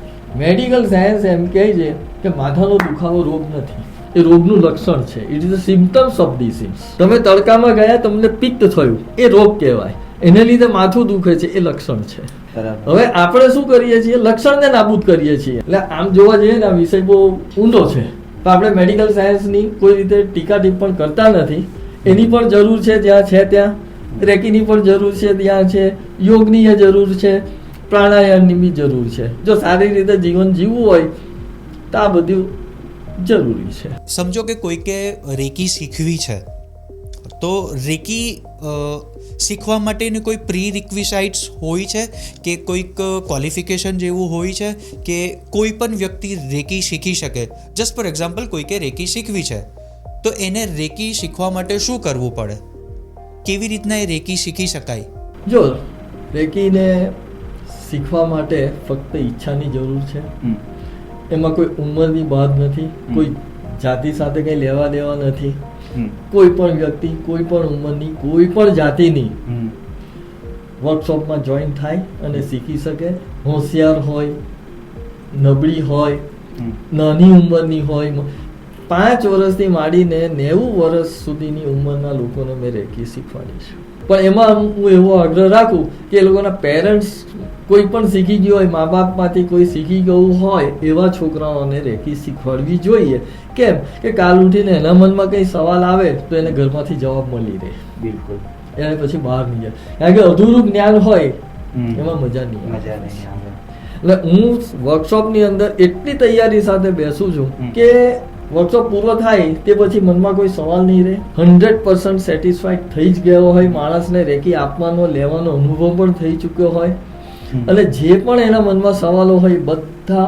મેડિકલ સાયન્સ એમ કહે છે કે માથાનો દુખાવો રોગ નથી, એ રોગનું લક્ષણ છે. It is a symptoms of disease. તમે તડકામાં ગયા, તમને પિત્ત થયું, એ રોગ કહેવાય. એને લીધે માથું દુખે છે, એ લક્ષણ છે. હવે આપણે શું કરીએ છીએ? લક્ષણને નાબૂદ કરીએ છીએ. એટલે આમ જોવા જઈએ ને આ વિષય બહુ ઊંડો છે, તો આપણે મેડિકલ સાયન્સની કોઈ રીતે ટીકા ટિપ્પણ કરતા નથી. એની પણ જરૂર છે જ્યાં છે ત્યાં, રેકીની પણ જરૂર છે ત્યાં છે, યોગની એ જરૂર છે, પ્રાણાયામની બી જરૂર છે. જો સારી રીતે જીવન જીવવું હોય તો આ બધું જરૂરી છે. સમજો કે કોઈકે રેકી શીખવી છે, તો રેકી શીખવા માટેની કોઈ પ્રી રિક્વિસાઇટ્સ હોય છે કે કોઈક ક્વોલિફિકેશન જેવું હોય છે કે કોઈ પણ વ્યક્તિ રેકી શીખી શકે? જસ્ટ ફોર એક્ઝામ્પલ કોઈકે રેકી શીખવી છે તો એને રેકી શીખવા માટે શું કરવું પડે? કેવી રીતના એ રેકી શીખી શકાય? જો રેકીને શીખવા માટે ફક્ત ઈચ્છાની જરૂર છે. એમાં કોઈ ઉંમરની બાદ નથી, કોઈ જાતિ સાથે કંઈ લેવા દેવા નથી. કોઈ પણ વ્યક્તિ કોઈ પણ ઉંમરની કોઈ પણ જાતિની વર્કશોપમાં જોઈન થાય અને શીખી શકે. હોશિયાર હોય, નબળી હોય, નાની ઉંમરની હોય, 5 વર્ષથી માંડીને 90 વર્ષ સુધીની ઉંમરના લોકોને મેં રેકી શીખવાડી છે. પણ એમાં હું એવો આગ્રહ રાખું કે એ લોકોના પેરેન્ટ્સ કોઈ પણ શીખી ગયું હોય, મા બાપમાંથી કોઈ શીખી ગયું હોય એવા છોકરાઓને રેકી શીખવાડવી જોઈએ. કેમ કે કાલ ઉઠીને એના મનમાં કંઈ સવાલ આવે તો એને ઘરમાંથી જવાબ મળી રહે. બિલકુલ. એને પછી બહાર નહીં જાય. કારણ કે અધૂરું જ્ઞાન હોય એમાં મજા નહીં આવે. એટલે હું વર્કશોપની અંદર એટલી તૈયારી સાથે બેસું છું કે વર્કશોપ પૂરો થાય તે પછી મનમાં કોઈ સવાલ નહીં રહે. 100% સેટિસ્ફાઈડ થઈ જ ગયો હોય માણસને. રેકી આપવાનો લેવાનો અનુભવ પણ થઈ ચૂક્યો હોય અને જે પણ એના મનમાં સવાલો હોય બધા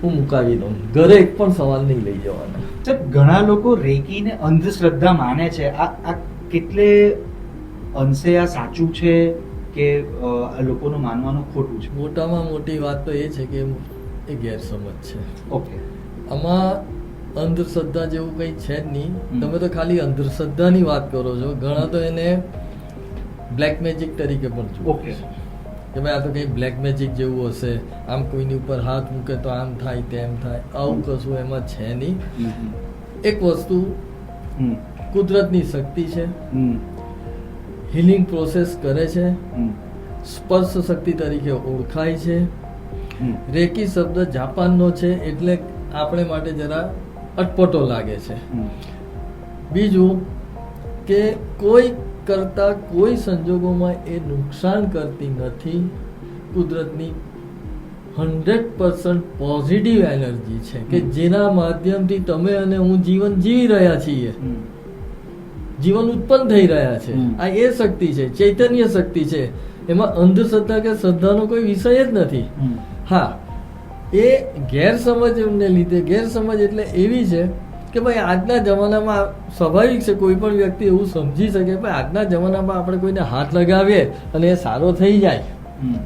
હું મુકાવી દઉં. ઘરે એક પણ સવાલ નહીં લઈ જવાના. સાહેબ, ઘણા લોકો રેકીને અંધશ્રદ્ધા માને છે. આ કેટલે અંશે આ સાચું છે કે આ લોકોનું માનવાનું ખોટું છે? મોટામાં મોટી વાત તો એ છે કે એ ગેરસમજ છે. ઓકે. આમાં અંધશ્રદ્ધા જેવું કંઈ છે જ નહીં. તમે તો ખાલી અંધશ્રદ્ધાની વાત કરો છો. ઘણા તો એને બ્લેક મેજિક તરીકે પણ જુઓ. ઓકે. કે ભાઈ આ તો કંઈ બ્લેક મેજિક જેવું હશે, આમ કોઈની ઉપર હાથ મૂકે તો આમ થાય તેમ થાય. આવું કશું એમાં છે નહીં. એક વસ્તુ કુદરતની શક્તિ છે, હિલિંગ પ્રોસેસ કરે છે, સ્પર્શ શક્તિ તરીકે ઓળખાય છે. રેકી શબ્દ જાપાનનો છે એટલે આપણે માટે જરા અટપટો લાગે છે. બીજું કે કોઈ કરતા કોઈ સંજોગોમાં એ નુકસાન કરતી નથી. કુદરતની 100% પોઝિટિવ એનર્જી છે કે જેના માધ્યમથી તમે અને હું જીવન જીવી રહ્યા છીએ, જીવન ઉત્પન્ન થઈ રહ્યા છે. આ એ શક્તિ છે, ચૈતન્ય શક્તિ છે. એમાં અંધશ્રદ્ધા કે શ્રદ્ધાનો કોઈ વિષય જ નથી. હા, એ ગેરસમજને લીધે, ગેરસમજ એટલે એવી છે કે ભાઈ આજના જમાનામાં સ્વાભાવિક છે કોઈ પણ વ્યક્તિ એવું સમજી શકે ભાઈ આજના જમાનામાં આપણે કોઈને હાથ લગાવીએ અને એ સારો થઈ જાય,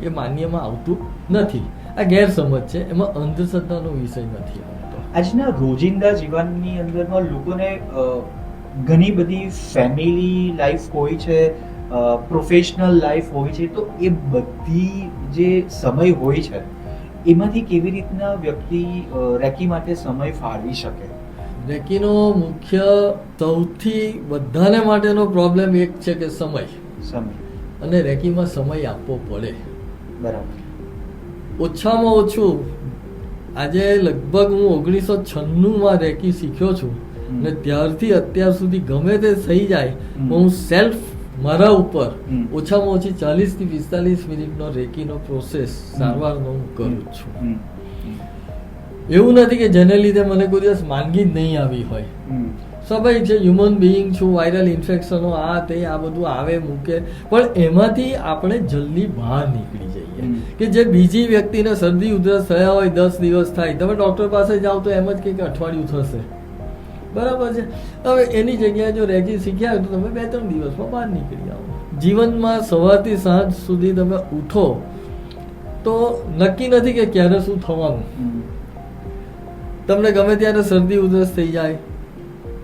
એ માન્યમાં આવતું નથી. આ ગેરસમજ છે, એમાં અંધશ્રદ્ધાનો વિષય નથી આવતો. આજના રોજિંદા જીવનની અંદરમાં લોકોને ઘણી બધી ફેમિલી લાઈફ હોય છે, પ્રોફેશનલ લાઈફ હોય છે, તો એ બધી જે સમય હોય છે એમાંથી કેવી રીતના વ્યક્તિ રેકી માટે સમય ફાળવી શકે? રેકીનો મુખ્ય સૌથી બધાને માટેનો પ્રોબ્લેમ એક છે કે સમય. અને રેકીમાં સમય આપવો પડે. બરાબર. ઓછામાં ઓછું આજે લગભગ હું 1996માં રેકી શીખ્યો છું અને ત્યારથી અત્યાર સુધી ગમે તે થઈ જાય હું સેલ્ફ મારા ઉપર ઓછામાં ઓછી 40 થી 45 મિનિટનો રેકીનો પ્રોસેસ સારવારનો હું કરું છું. એવું નથી કે જેને લીધે મને કોઈ દિવસ માંદગી જ નહીં આવી હોય. સ્વાભાવિક છે, હ્યુમન બિઈંગ છું, વાયરલ ઇન્ફેક્શનો આ તે આ બધું આવે મૂકે, પણ એમાંથી આપણે જલ્દી બહાર નીકળી જઈએ. કે જે બીજી વ્યક્તિને શરદી ઉધરસ થયા હોય 10 દિવસ થાય, તમે ડોક્ટર પાસે જાઓ તો એમ જ કંઈક અઠવાડિયું થશે. બરાબર છે. હવે એની જગ્યાએ જો રેકી શીખ્યા તો તમે 2-3 દિવસમાં બહાર નીકળી આવો. જીવનમાં સવારથી સાંજ સુધી તમે ઉઠો તો નક્કી નથી કે ક્યારે શું થવાનું. તમને ગમે ત્યારે શરદી ઉધરસ થઈ જાય,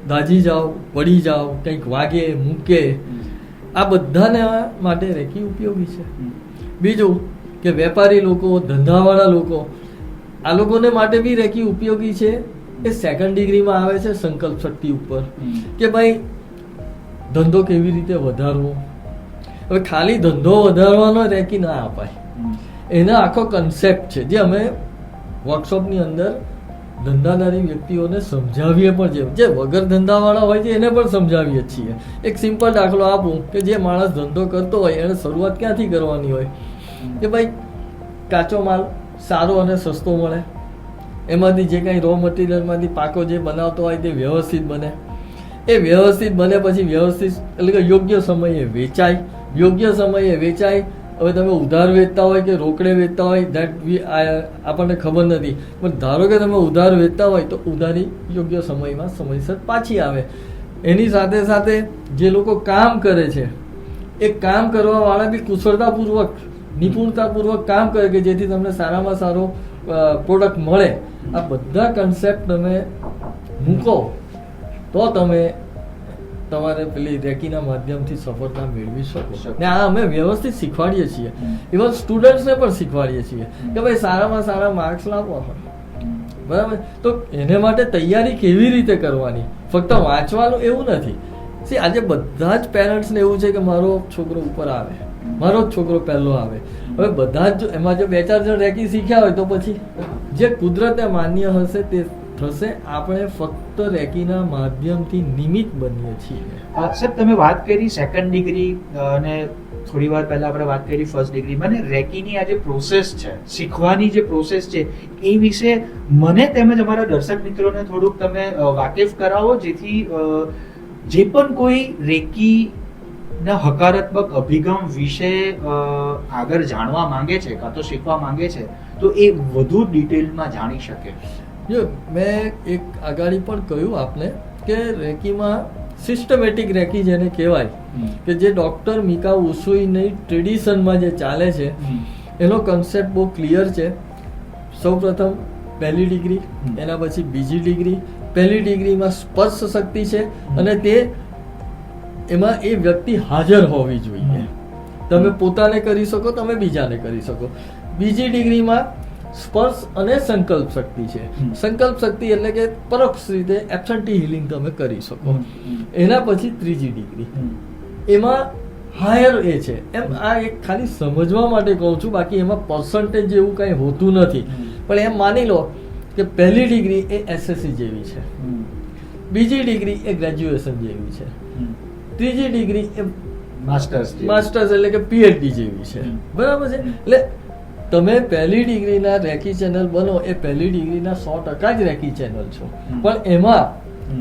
દાજી જાઓ, પડી જાઓ, કંઈક વાગે મૂકે, આ બધાને માટે રેકી ઉપયોગી છે. બીજું કે વેપારી લોકો, ધંધાવાળા લોકો, આ લોકોને માટે બી રેકી ઉપયોગી છે. એ સેકન્ડ ડિગ્રીમાં આવે છે સંકલ્પ શક્તિ ઉપર કે ભાઈ ધંધો કેવી રીતે વધારવો. હવે ખાલી ધંધો વધારવાનો રેકી ના અપાય. એના આખો કન્સેપ્ટ છે જે અમે વર્કશોપની અંદર ધંધાદારી વ્યક્તિઓને સમજાવીએ પણ છે. જે વગર ધંધાવાળા હોય છે એને પણ સમજાવીએ છીએ. એક સિમ્પલ દાખલો આપું કે જે માણસ ધંધો કરતો હોય એને શરૂઆત ક્યાંથી કરવાની હોય કે ભાઈ કાચો માલ સારો અને સસ્તો મળે, એમાંથી જે કાંઈ રો મટીરિયલમાંથી પાકો જે બનાવતો હોય તે વ્યવસ્થિત બને, એ વ્યવસ્થિત બને પછી વ્યવસ્થિત એટલે કે યોગ્ય સમયે વેચાય. યોગ્ય સમયે વેચાય. હવે તમે ઉધાર વેચતા હોય કે રોકડે વેચતા હોય આપણને ખબર નથી, પણ ધારો કે તમે ઉધાર વેચતા હોય તો ઉધારી યોગ્ય સમયમાં સમયસર પાછી આવે. એની સાથે સાથે જે લોકો કામ કરે છે એ કામ કરવા વાળા બી કુશળતાપૂર્વક નિપુણતાપૂર્વક કામ કરે કે જેથી તમને સારામાં સારો પ્રોડક્ટ મળે. આ બધા કન્સેપ્ટ તમે મૂકો તો તમે તમારે પેલી રેકીના માધ્યમથી સફળતા મેળવી શકો. ને આ અમે વ્યવસ્થિત શીખવાડીએ છીએ. ઇવન સ્ટુડન્ટ્સને પણ શીખવાડીએ છીએ કે ભાઈ સારામાં સારા માર્ક્સ લાવવા હોય, બરાબર. તો એને માટે તૈયારી કેવી રીતે કરવાની, ફક્ત વાંચવાનું એવું નથી. આજે બધા જ પેરેન્ટ્સને એવું છે કે મારો છોકરો ઉપર આવે, મારો જ છોકરો પહેલો આવે. હવે બધા જ એમાં જો 2-4 જણ રેકી શીખ્યા હોય તો પછી જે કુદરતે માન્ય હશે તે થશે. આપણે ફક્ત રેકીના માધ્યમથી નિમિત્ત બનીએ છીએ. સાહેબ, તમે વાત કરી સેકન્ડ ડિગ્રી અને થોડી વાર પહેલા આપણે વાત કરી ફર્સ્ટ ડિગ્રી. મને રેકીની આ જે પ્રોસેસ છે, શીખવાની જે પ્રોસેસ છે એ વિશે મને તેમજ અમારા દર્શક મિત્રોને થોડુંક તમે વાકેફ કરાવો, જેથી જે પણ કોઈ રેકીના હકારાત્મક અભિગમ વિશે આગળ જાણવા માંગે છે કાં તો શીખવા માંગે છે તો એ વધુ ડિટેલમાં જાણી શકે. જો મેં એક આગાડી પણ કહ્યું આપને કે રેકીમાં સિસ્ટમેટિક રેકી જેને કહેવાય કે જે ડોક્ટર મિકા ઉસુઈની ટ્રેડિશનમાં જે ચાલે છે એનો કન્સેપ્ટ બહુ ક્લિયર છે. સૌપ્રથમ પહેલી ડિગ્રી, એના પછી બીજી ડિગ્રી. પહેલી ડિગ્રીમાં સ્પર્શ શક્તિ છે અને તે એમાં એ વ્યક્તિ હાજર હોવી જોઈએ. તમે પોતાને કરી શકો, તમે બીજાને કરી શકો. બીજી ડિગ્રીમાં સ્પર્શ અને સંકલ્પ શક્તિ છે. સંકલ્પ શક્તિ એટલે કે પરોક્ષ રીતે એબ્સન્ટી હિલિંગ તમે કરી શકો. એના પછી ત્રીજી ડિગ્રી, એમાં હાયર એ છે. એમ આ એક ખાલી સમજવા માટે કહું છું, બાકી એમાં પર્સન્ટેજ જેવું કંઈ હોતું નથી. પણ એમ માની લો કે પહેલી ડિગ્રી એ એસએસસી જેવી છે, બીજી ડિગ્રી એ ગ્રેજ્યુએશન જેવી છે, ત્રીજી ડિગ્રી એ માસ્ટર્સ એટલે કે પીએચડી જેવી છે, બરાબર છે. એટલે તમે પહેલી ડિગ્રીના રેકી ચેનલ બનો એ પહેલી ડિગ્રીના 100% જ રેકી ચેનલ છો. પણ એમાં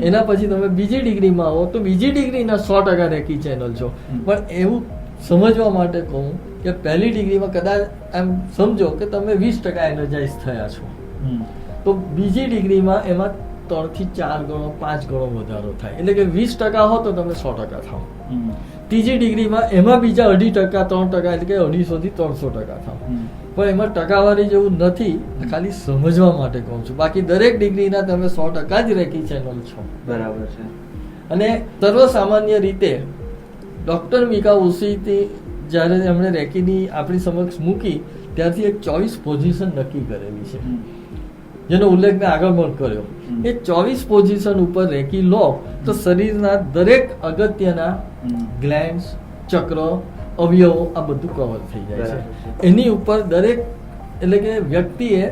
એના પછી તમે બીજી ડિગ્રીમાં આવો તો બીજી ડિગ્રીના 100% રેકી ચેનલ છો. પણ એવું સમજવા માટે કહું કે પહેલી ડિગ્રીમાં કદાચ એમ સમજો કે તમે 20% એનર્જાઇઝ થયા છો, તો બીજી ડિગ્રીમાં એમાં 3 થી 4 ગણો 5 ગણો વધારો થાય. એટલે કે 20% હો તો તમે 100% થાવ. ત્રીજી ડિગ્રીમાં એમાં બીજા 2.5% 3% એટલે કે 250 થી 300% થાવ. પણ એમાં ટકાવારી જેવું નથી, ખાલી સમજવા માટે કહું છું. બાકી દરેક ડિગ્રીના તમે 100% જ રેકી ચેનલ છો. બરાબર છે. અને સર્વસામાન્ય રીતે ડોક્ટર મિકા ઉસીથી જ્યારે એમણે રેકીની આપણી સમક્ષ મૂકી ત્યારથી એક 24 પોઝિશન નક્કી કરેલી છે, જેનો ઉલ્લેખ મેં આગળ પણ કર્યો. એ 24 પોઝિશન ઉપર રેકી લો તો શરીરના દરેક અગત્યના ગ્લેન્ડ્સ, ચક્ર, અવયવો આ બધું કવર થઈ જાય છે. એની ઉપર દરેક એટલે કે વ્યક્તિએ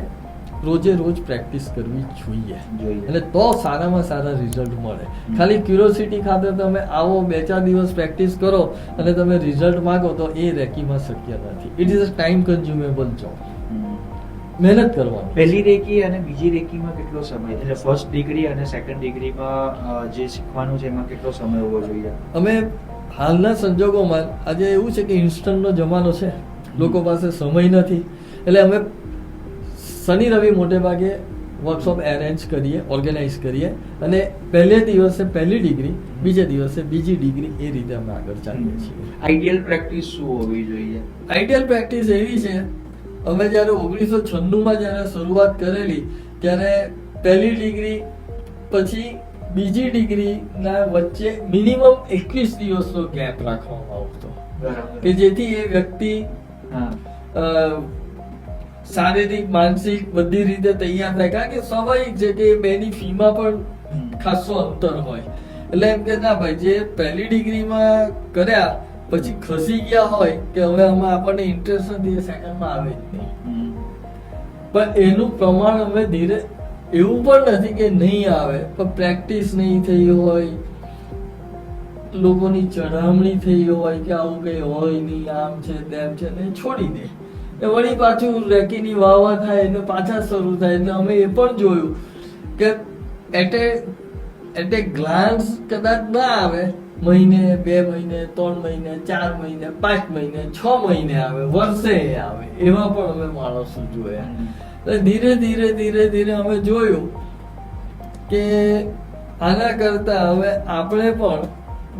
રોજે રોજ પ્રેક્ટિસ કરવી જોઈએ એટલે તો સારામાં સારા રિઝલ્ટ મળે. ખાલી ક્યુરોસિટી ખાતર તમે આવો 2-4 દિવસ પ્રેક્ટિસ કરો અને તમે રિઝલ્ટ માંગો તો એ રેકીમાં શક્ય નથી. It is a time કન્ઝ્યુમેબલ job. મહેનત કરવાની. પહેલી રેકી અને બીજી રેકીમાં કેટલો સમય, એટલે ફર્સ્ટ ડિગ્રી અને સેકન્ડ ડિગ્રીમાં જે શીખવાનું છે એમાં કેટલો સમય હોવો જોઈએ? અમે હાલના સંજોગોમાં આજે એવું છે કે ઇન્સ્ટન્ટનો જમાનો છે, લોકો પાસે સમય નથી, એટલે અમે શનિ રવિ મોટે ભાગે વર્કશોપ એરેન્જ કરીએ, ઓર્ગેનાઇઝ કરીએ અને પહેલે દિવસે પહેલી ડિગ્રી, બીજે દિવસે બીજી ડિગ્રી, એ રીતે અમે આગળ ચાલીએ છીએ. આઈડિયલ પ્રેક્ટિસ શું હોવી જોઈએ? આઈડિયલ પ્રેક્ટિસ એવી છે, અમે જ્યારે 1996માં જ્યારે શરૂઆત કરેલી ત્યારે પહેલી ડિગ્રી પછી બીજી ડિગ્રીના વચ્ચે મિનિમમ 21 દિવસનો ગેપ રાખવામાં આવતો કે જેથી એ વ્યક્તિ શારીરિક, માનસિક બધી રીતે તૈયાર થાય. કારણ કે સ્વાભાવિક છે કે બેની ફીમાં પણ ખાસો અંતર હોય. એટલે એમ કે ના ભાઈ, જે પહેલી ડિગ્રીમાં કર્યા પછી ખસી ગયા હોય કે હવે આમાં આપણને ઇન્ટરેસ્ટ નથી, એ સેકન્ડમાં આવે જ નહીં. પણ એનું પ્રમાણ અમે ધીરે, એવું પણ નથી કે નહીં આવે, પણ પ્રેક્ટિસ નહીં થઈ હોય, લોકોની ચઢામણી થઈ હોય કે આવું કઈ હોય નહીં, આમ છે તેમ છે, ને છોડી દે. એ વળી પાછું રેકીની વાવા થાય એટલે પાછા શરૂ થાય. એટલે અમે એ પણ જોયું કે એટલે ગ્લાન્સ કદાચ ના આવે, મહિને 2 મહિને 3 મહિને 4 મહિને 5 મહિને 6 મહિને આવે, વર્ષે આવે, એવા પણ અમે માણસો જોયા. એટલે ધીરે ધીરે ધીરે ધીરે અમે જોયું કે આના કરતા હવે આપણે પણ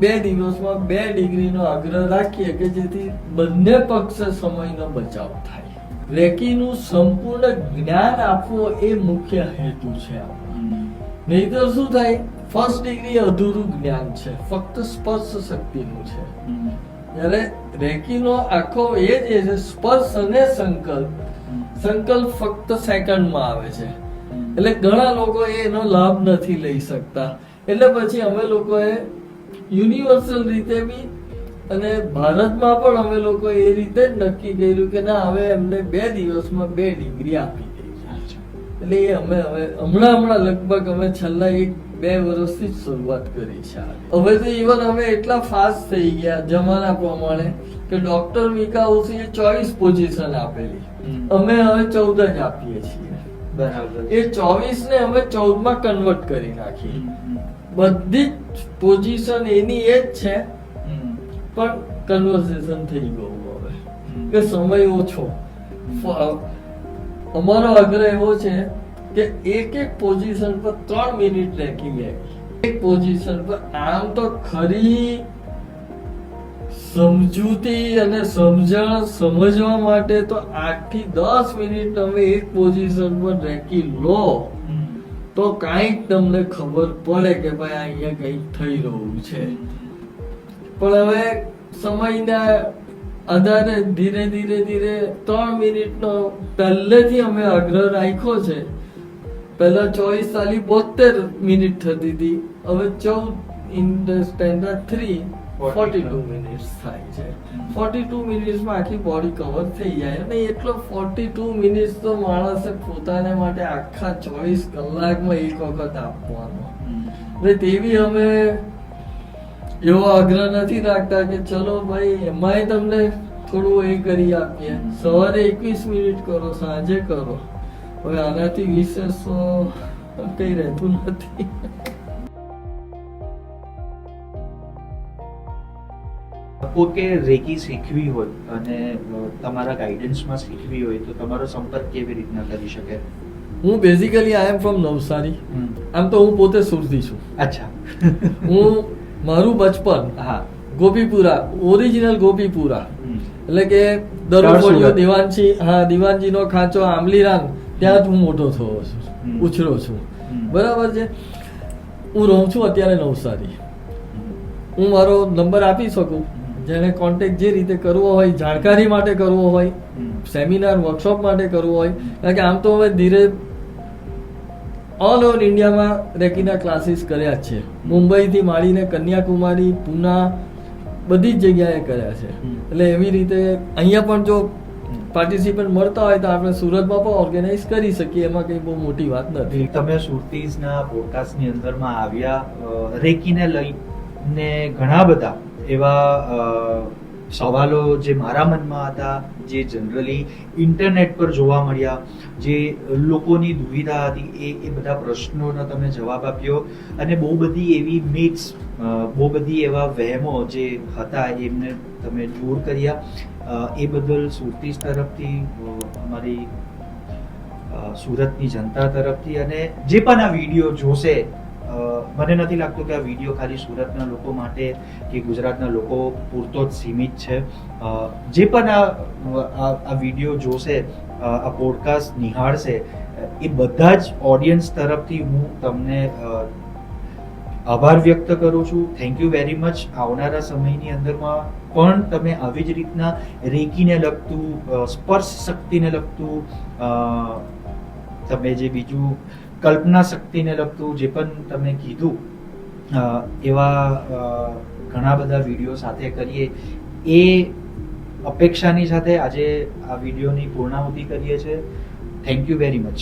2 દિવસમાં 2 ડિગ્રીનો આગ્રહ રાખીએ કે જેથી બંને પક્ષે સમયનો બચાવ થાય. રેકીનું સંપૂર્ણ જ્ઞાન આપવું એ મુખ્ય હેતુ છે. નહીં તો શું થાય, ફર્સ્ટ ડિગ્રી અધૂરું જ્ઞાન છે, ફક્ત સ્પર્શ શક્તિનું છે. જ્યારે રેકીનો આખો એ જે છે સ્પર્શ અને સંકલ્પ ફક્ત સેકન્ડમાં આવે છે. એટલે ઘણા લોકો એનો લાભ નથી લઈ શકતા. એટલે પછી અમે લોકોએ યુનિવર્સલ રીતે બી અને ભારતમાં પણ અમે લોકો એ રીતે જ નક્કી કર્યું કે ના, હવે એમને 2 દિવસમાં 2 ડિગ્રી આપી દઈએ. એટલે એ અમે હવે હમણાં લગભગ અમે છેલ્લા 1-2 વર્ષથી જ શરૂઆત કરી છે. હવે તો ઇવન અમે એટલા ફાસ્ટ થઈ ગયા જમાના પ્રમાણે કે ડોક્ટર મિકાઉસીએ 24 પોઝિશન આપેલી, અમે હવે 14 જ આપીએ છીએ. બરાબર. એ 24 ને અમે 14 માં કન્વર્ટ કરી નાખી. બધી જ પોઝિશન એની એ જ છે, પણ કન્વર્સેશન થઈ ગયું હવે કે સમય ઓછો. અમારો આગ્રહ એવો છે કે એક પોઝિશન પર 3 મિનિટ રેકી લેવી. એક પોઝિશન પર આમ તો ખરી સમજૂતી અને સમજણ સમજવા માટે તો 8 થી 10 મિનિટ તમે એક પોઝિશન પર રેકી લો તો કાંઈક તમને ખબર પડે કે ભાઈ અહીંયા કંઈક થઈ રહ્યું છે. પણ હવે સમયના આધારે ધીરે ધીરે 3 મિનિટનો પહેલેથી અમે આગ્રહ રાખ્યો છે. પહેલા 24 72 મિનિટ થતી હતી, હવે 14 ઇન ધ સ્ટેન્ડર્ડ 3 42 મિનિટ્સ થાય છે. 42 મિનિટ્સમાં આખી બોડી કવર થઈ જાય. અને એટલો 42 મિનિટ્સ તો માણસે પોતાને માટે આખા 24 કલાકમાં એક વખત આપવાનો. એટલે તેવી અમે એવો આગ્રહ નથી રાખતા કે ચલો ભાઈ એમાંય તમને થોડું એ કરી આપીએ. સવારે 21 મિનિટ કરો, સાંજે કરો. હવે આનાથી વિશેષ કઈ રહેતું નથી. કે રેકી શીખવી હોય અને તમારા ગાઈડન્સમાં શીખવી હોય તો તમારો સંપર્ક કેવી રીતના કરી શકે? હું basically I am from Navsari. આમ તો હું પોતે સુરતી છું. અચ્છા. હું મારું બચપન હા ગોપીપુરા, ઓરિજિનલ ગોપીપુરા, એટલે કે દરોફળિયો દિવાનજી નો ખાંચો આમલીરાન, ત્યાં હું મોટો થયો છું, ઉછરો છું. બરાબર છે. હું રહું છું અત્યારે નવસારી. હું મારો નંબર આપી શકું, જેને કોન્ટેક્ટ જે રીતે કરવો હોય, જાણકારી માટે કરવો હોય, સેમિનાર વર્કશોપ માટે કરવો હોય. કારણ કે આમ તો હવે ધીરે ઓલ ઓવર ઇન્ડિયામાં રેકીના ક્લાસીસ કર્યા જ છે. મુંબઈથી માંડીને કન્યાકુમારી, પૂના, બધી જ જગ્યાએ કર્યા છે. એટલે એવી રીતે અહીંયા પણ જો પાર્ટિસિપન્ટ મળતા હોય તો આપણે સુરતમાં પણ ઓર્ગેનાઇઝ કરી શકીએ. એમાં કંઈ બહુ મોટી વાત નથી. તમે સુરતીઝના પોડકાસ્ટની અંદરમાં આવ્યા, રેકીને લઈને ઘણા બધા એવા સવાલો જે મારા મનમાં હતા, જે જનરલી ઇન્ટરનેટ પર જોવા મળ્યા, જે લોકોની દુવિધા હતી, એ બધા પ્રશ્નોનો તમે જવાબ આપ્યો. અને બહુ બધી એવી મિથ્સ, બહુ બધી એવા વહેમો જે હતા એમને તમે દૂર કર્યા. એ બદલ સુરતી તરફથી, અમારી સુરતની જનતા તરફથી, અને જે પણ આ વિડીયો જોશે, મને નથી લાગતું કે આ વિડીયો ખાલી સુરતના લોકો માટે કે ગુજરાતના લોકો પૂરતો જ સીમિત છે. જે પણ આ વિડીયો જોશે, આ પોડકાસ્ટ નિહાળશે, એ બધા જ ઓડિયન્સ તરફથી હું તમને આભાર વ્યક્ત કરું છું. Thank you very much. આવનારા સમયની અંદરમાં પણ તમે આવી જ રીતના રેકીને લગતું, સ્પર્શ શક્તિને લગતું, તમે જે બીજું કલ્પના શક્તિને લગતું જે પણ તમે કીધું, એવા ઘણા બધા વિડીયો સાથે કરીએ, એ અપેક્ષાની સાથે આજે આ વિડીયોની પૂર્ણાહુતિ કરીએ છીએ. Thank you very much.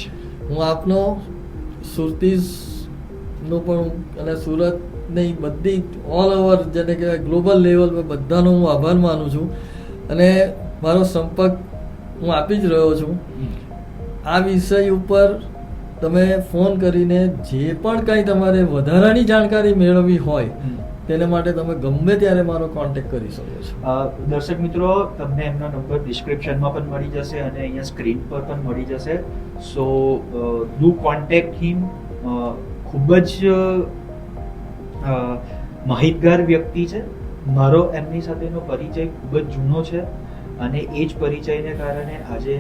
હું આપનો સુરતીનો પણ અને સુરતની બધી ઓલ ઓવર જેને કહેવાય ગ્લોબલ લેવલ પર બધાનો હું આભાર માનું છું. અને મારો સંપર્ક હું આપી જ રહ્યો છું. આ વિષય ઉપર તમે ફોન કરીને જે પણ કંઈ તમારે વધારાની જાણકારી મેળવવી હોય તેને માટે તમે ગમે ત્યારે મારો કોન્ટેક્ટ કરી શકો છો. દર્શક મિત્રો, તમને એમનો નંબર ડિસ્ક્રિપ્શનમાં પણ મળી જશે અને અહીંયા સ્ક્રીન પર પણ મળી જશે. સો ડુ કોન્ટેક્ટ હિમ. ખૂબ જ માહિતગાર વ્યક્તિ છે. મારો એમની સાથેનો પરિચય ખૂબ જ જૂનો છે અને એ જ પરિચયને કારણે આજે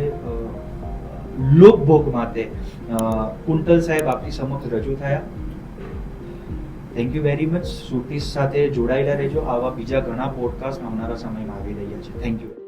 લોકભોગ માટે કુંતલ સાહેબ આપણી સમક્ષ રજૂ થયા. Thank you very much. Suratis સાથે જોડાયેલા રહેજો. આવા બીજા ઘણા પોડકાસ્ટ આવનારા સમયમાં આવી રહ્યા છે. Thank you.